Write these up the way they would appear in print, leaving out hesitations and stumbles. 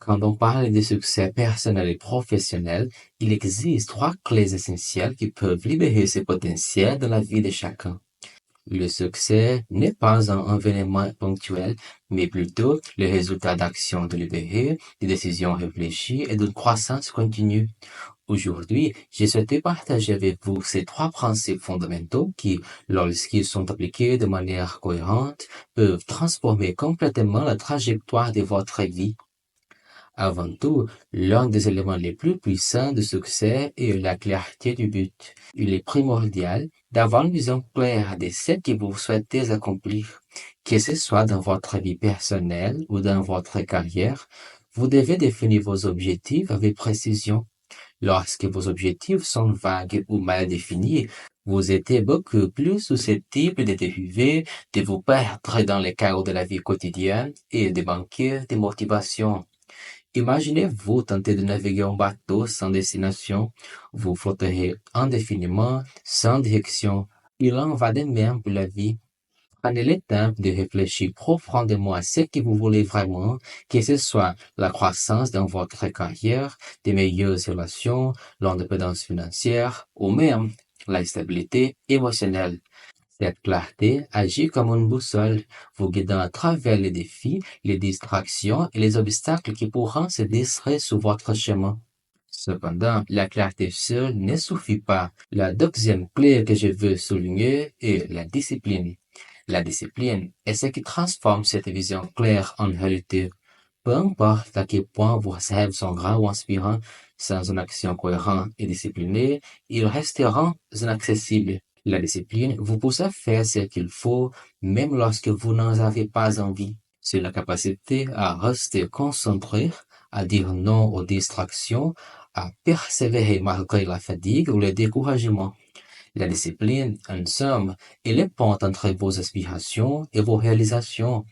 Quand on parle de succès personnel et professionnel, il existe trois clés essentielles qui peuvent libérer ce potentiel dans la vie de chacun. Le succès n'est pas un événement ponctuel, mais plutôt le résultat d'actions délibérées, de décisions réfléchies et d'une croissance continue. Aujourd'hui, je souhaite partager avec vous ces trois principes fondamentaux qui, lorsqu'ils sont appliqués de manière cohérente, peuvent transformer complètement la trajectoire de votre vie. Avant tout, l'un des éléments les plus puissants de succès est la clarté du but. Il est primordial d'avoir une vision claire de ce que vous souhaitez accomplir. Que ce soit dans votre vie personnelle ou dans votre carrière, vous devez définir vos objectifs avec précision. Lorsque vos objectifs sont vagues ou mal définis, vous êtes beaucoup plus susceptible de dériver, de vous perdre dans les chaos de la vie quotidienne et de manquer de motivation. Imaginez-vous tenter de naviguer un bateau sans destination. Vous flotterez indéfiniment, sans direction. Il en va de même pour la vie. Prenez le temps de réfléchir profondément à ce que vous voulez vraiment, que ce soit la croissance dans votre carrière, des meilleures relations, l'indépendance financière ou même la stabilité émotionnelle. Cette clarté agit comme une boussole, vous guidant à travers les défis, les distractions et les obstacles qui pourront se dresser sur votre chemin. Cependant, la clarté seule ne suffit pas. La deuxième clé que je veux souligner est la discipline. La discipline est ce qui transforme cette vision claire en réalité. Peu importe à quel point vos rêves sont grands ou inspirants, sans une action cohérente et disciplinée, ils resteront inaccessibles. La discipline vous pousse à faire ce qu'il faut, même lorsque vous n'en avez pas envie. C'est la capacité à rester concentré, à dire non aux distractions, à persévérer malgré la fatigue ou le découragement. La discipline, en somme, est le pont entre vos aspirations et vos réalisations.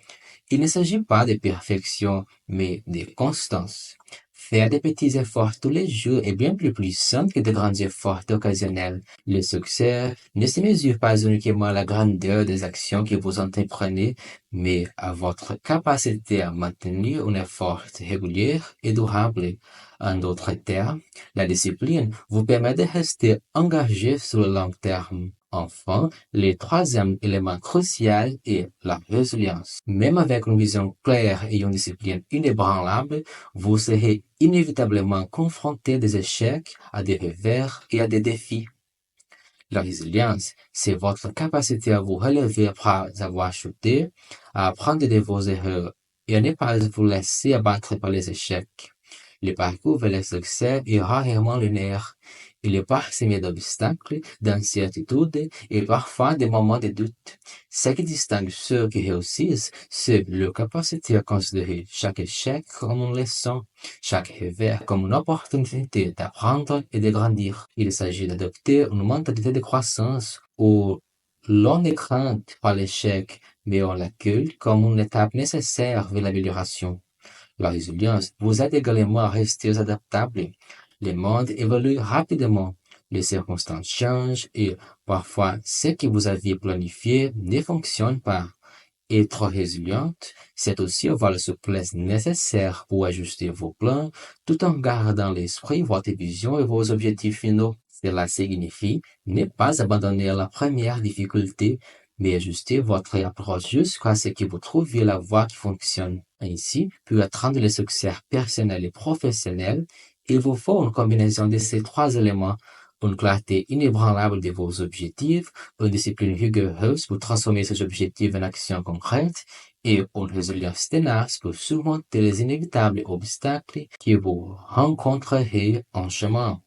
Il ne s'agit pas de perfection, mais de constance. Faire des petits efforts tous les jours est bien plus puissant que de grands efforts occasionnels. Le succès ne se mesure pas uniquement à la grandeur des actions que vous entreprenez, mais à votre capacité à maintenir un effort régulier et durable. En d'autres termes, la discipline vous permet de rester engagé sur le long terme. Enfin, le troisième élément crucial est la résilience. Même avec une vision claire et une discipline inébranlable, vous serez inévitablement confronté à des échecs, à des revers et à des défis. La résilience, c'est votre capacité à vous relever après avoir chuté, à apprendre de vos erreurs et à ne pas vous laisser abattre par les échecs. Le parcours vers le succès est rarement linéaire. Il est parsemé d'obstacles, d'incertitudes et parfois des moments de doute. Ce qui distingue ceux qui réussissent, c'est leur capacité à considérer chaque échec comme une leçon, chaque revers comme une opportunité d'apprendre et de grandir. Il s'agit d'adopter une mentalité de croissance où l'on ne craint pas l'échec, mais on l'accueille comme une étape nécessaire vers l'amélioration. La résilience vous aide également à rester adaptable. Le monde évolue rapidement, les circonstances changent et parfois ce que vous aviez planifié ne fonctionne pas. Être résiliente, c'est aussi avoir la souplesse nécessaire pour ajuster vos plans tout en gardant à l'esprit votre vision et vos objectifs finaux. Cela signifie ne pas abandonner à la première difficulté, mais ajuster votre approche jusqu'à ce que vous trouviez la voie qui fonctionne. Ainsi, pour atteindre le succès personnel et professionnel, il vous faut une combinaison de ces trois éléments, une clarté inébranlable de vos objectifs, une discipline rigoureuse pour transformer ces objectifs en actions concrètes et une résilience tenace pour surmonter les inévitables obstacles que vous rencontrerez en chemin.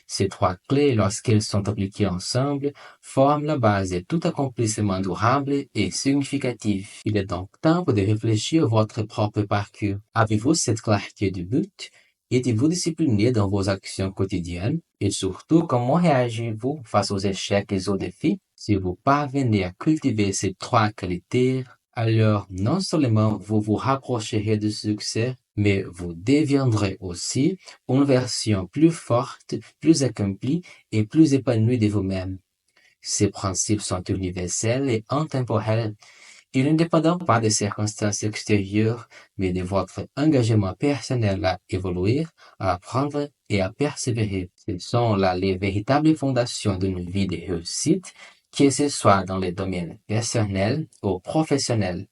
Ces trois clés, lorsqu'elles sont appliquées ensemble, forment la base de tout accomplissement durable et significatif. Il est donc temps de réfléchir à votre propre parcours. Avez-vous cette clarté du but? Êtes-vous discipliné dans vos actions quotidiennes? Et surtout, comment réagissez-vous face aux échecs et aux défis? Si vous parvenez à cultiver ces trois qualités, alors non seulement vous vous rapprocherez du succès, mais vous deviendrez aussi une version plus forte, plus accomplie et plus épanouie de vous-même. Ces principes sont universels et intemporels. Il ne dépend pas des circonstances extérieures, mais de votre engagement personnel à évoluer, à apprendre et à persévérer. Ce sont là les véritables fondations d'une vie de réussite, que ce soit dans les domaines personnels ou professionnels.